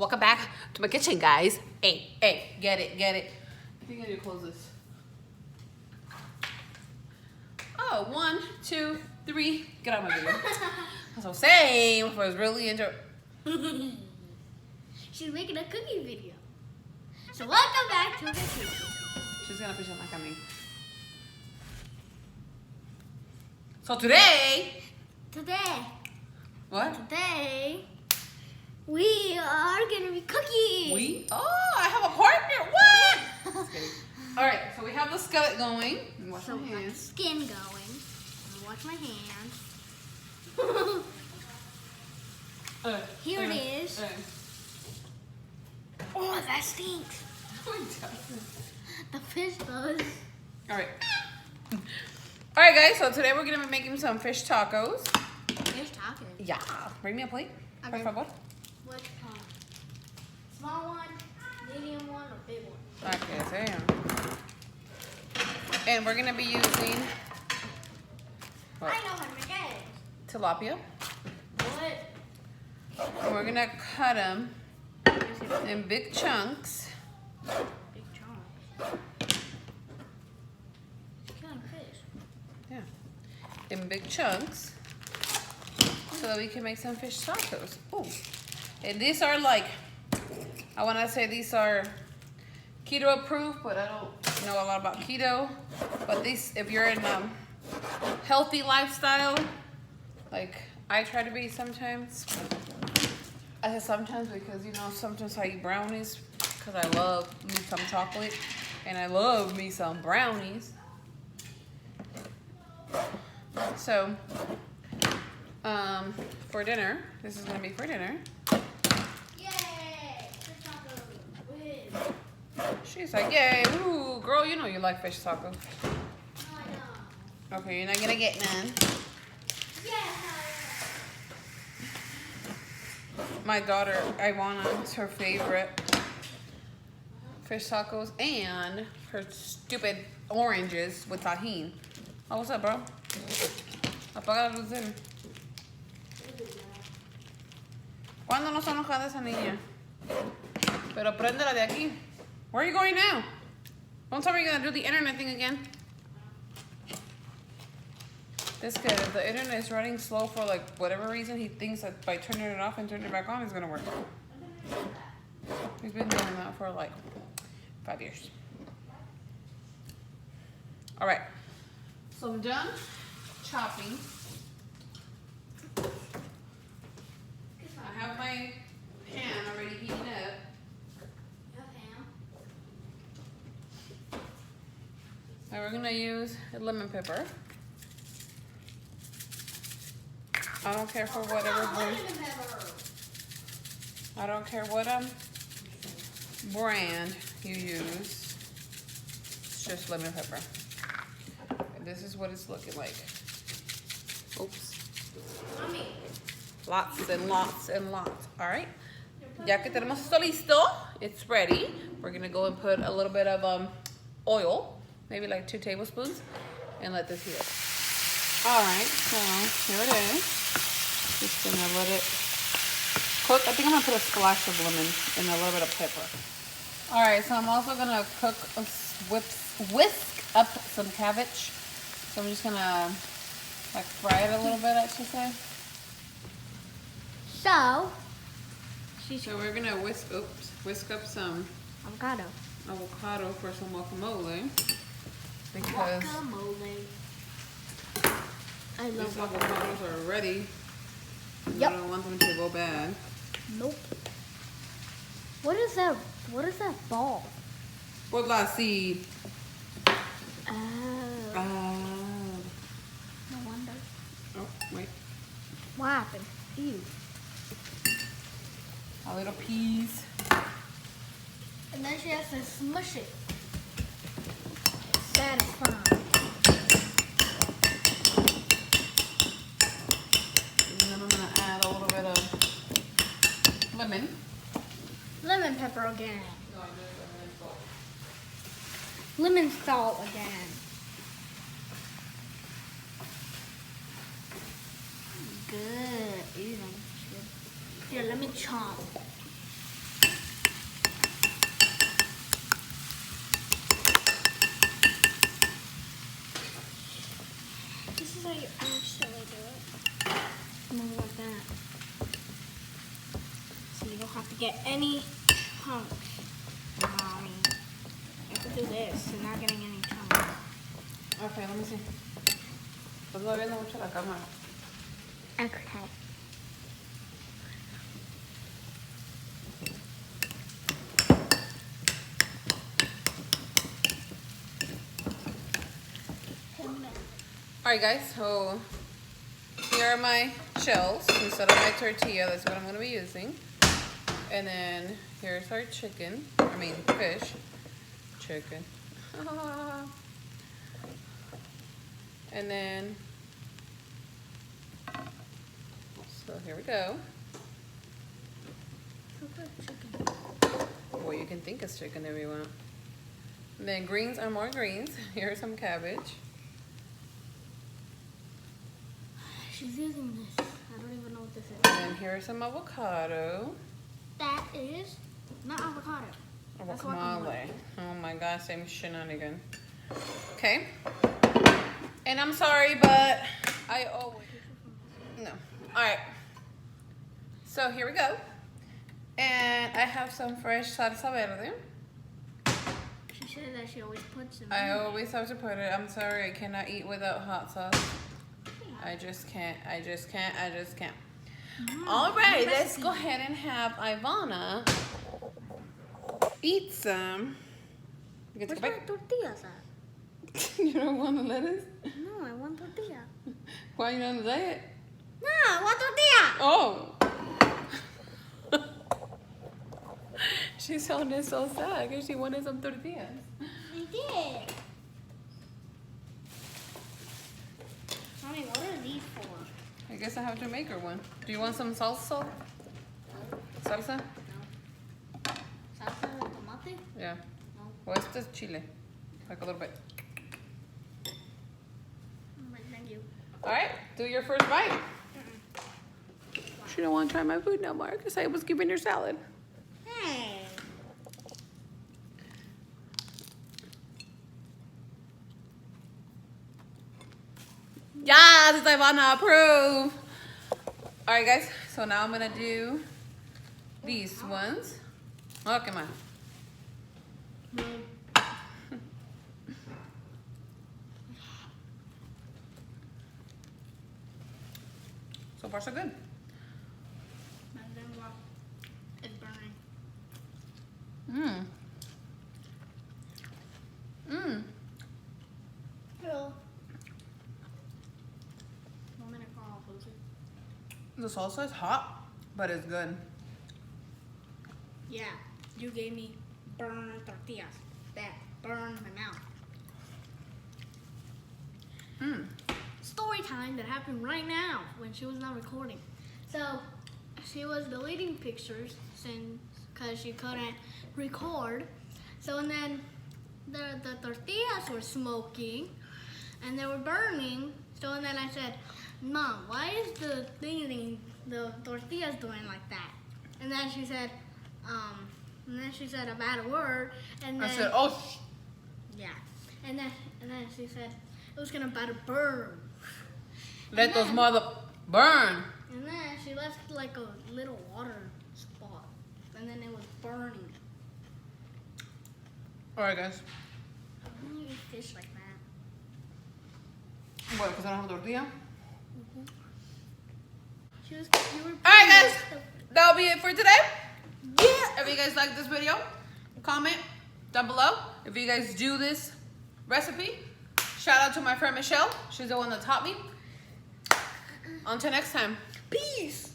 Welcome back to my kitchen, guys. Hey, get it. I think I need to close this. Oh, 1, 2, 3. Get out of my video. That's what I'm saying. If I was really into. She's making a cookie video. So welcome back to the kitchen. She's gonna fish on my coming. So today. What? Today, we are gonna be cooking. Oh, I have a partner. What? Just kidding. All right, so we have the skillet going. Wash So my we got the hands. skin going. I'm gonna wash my hands. Here it is. Oh, that stinks. The fish does. All right, guys. So today we're gonna be making some fish tacos. Fish tacos. Yeah. Bring me a plate, por Okay. favor. Which one? Small one, medium one, or big one? Okay, Sam. And we're gonna be using what? I know how to make eggs. Tilapia. What? And we're gonna cut them in big chunks. Big chunks. Killing fish. Yeah. In big chunks. So that we can make some fish tacos. Ooh. And these are like, I wanna say these are keto approved, but I don't know a lot about keto. But these, if you're in a healthy lifestyle, like I try to be sometimes. I say sometimes because, you know, sometimes I eat brownies because I love me some chocolate and I love me some brownies. So, for dinner, this is gonna be for dinner. Yay! Fish tacos. Win. She's like, yay, ooh, girl, you know you like fish tacos. No, I know. Okay, you're not gonna get none. Yes, My daughter, Ivana, is her favorite fish tacos and her stupid oranges with tajin. Oh, what's up, bro? Apaga la luz de él. ¿Cuándo no se enoja de esa niña? Pero préndela de aquí. Where are you going now? Don't tell me you're gonna do the internet thing again. This kid, if the internet is running slow for like whatever reason, he thinks that by turning it off and turning it back on, it's gonna work. He's been doing that for like 5 years. All right, so I'm done chopping. I have my pan already heating up. And we're gonna use a lemon pepper. I don't care for whatever brand. I don't care what brand you use. It's just lemon pepper. And this is what it's looking like. Oops. Lots and lots and lots. All right. Ya que tenemos esto listo, it's ready. We're gonna go and put a little bit of oil, maybe like 2 tablespoons, and let this heat. All right, so here it is. Just gonna let it cook. I think I'm gonna put a splash of lemon and a little bit of pepper. All right, so I'm also gonna whisk up some cabbage. So I'm just gonna like fry it a little bit, I should say. So we're gonna whisk up some avocado for some guacamole because guacamole. I love these avocados are ready. Yep. I don't want them to go bad. Nope. What is that? What is that ball? What la seed? Oh. Oh, No wonder. wait. What happened? Ew. A little peas. And then she has to smush it. Satisfying. And then I'm gonna add a little bit of lemon. Lemon pepper again. Lemon salt again. Good. Ew, that looks good. Here, let me chomp. have to get any chunks. Mommy. I have to do this. You're not getting any chunks. Okay, let me see. Estás moviendo mucho la cámara. Okay. Alright guys, so here are my shells instead of my tortilla. That's what I'm going to be using. And then here's our chicken. I mean fish. Chicken. And then, so here we go. Well, you can think it's chicken if you want. And then greens are more greens. Here's some cabbage. She's using this. I don't even know what this is. And then here's some avocado. That is not avocado. That's Guacamole. Oh my gosh, same shenanigan. Okay. And I'm sorry, but I always... No. Alright. So here we go. And I have some fresh salsa verde. She said that she always puts them I always have to put it. I'm sorry, I cannot eat without hot sauce. I just can't. Alright, let's go ahead and have Ivana eat some. Where's my tortillas at? You don't want the lettuce? No, I want tortilla. Why you not on the diet? No, I want tortilla. Oh. She sounded so sad because she wanted some tortillas. I did. Mommy, what are these for? I guess I have to make her one. Do you want some salsa? Salsa? No. Salsa de tomate? Yeah. No. Well, it's just chile. Like a little bit. Thank you. Alright, do your first bite. She don't want to try my food no more because I was giving her salad. Hey. Yes, it's Ivana approve. Alright guys, so now I'm gonna do these ones. Okay, man. So far so good. It's burning. Mmm. Mmm. Hello. Want me to call Jose? The salsa is hot, but it's good. Yeah, you gave me burn tortillas that burn my mouth. Mmm. Story time that happened right now when she was not recording. So she was deleting pictures since because she couldn't record. So and then the tortillas were smoking and they were burning. So and then I said, Mom, why is the tortillas doing like that? And then she said, a bad word. And then I said, oh. yeah. And then she said it was gonna about to burn. Let those mother burn. And then she left like a little water spot. And then it was burning. Alright guys. I don't eat fish like that. What, because I don't have tortilla? You were Alright guys, that'll be it for today. Yeah. If you guys like this video, comment down below. If you guys do this recipe, shout out to my friend Michelle. She's the one that taught me. Until next time. Peace.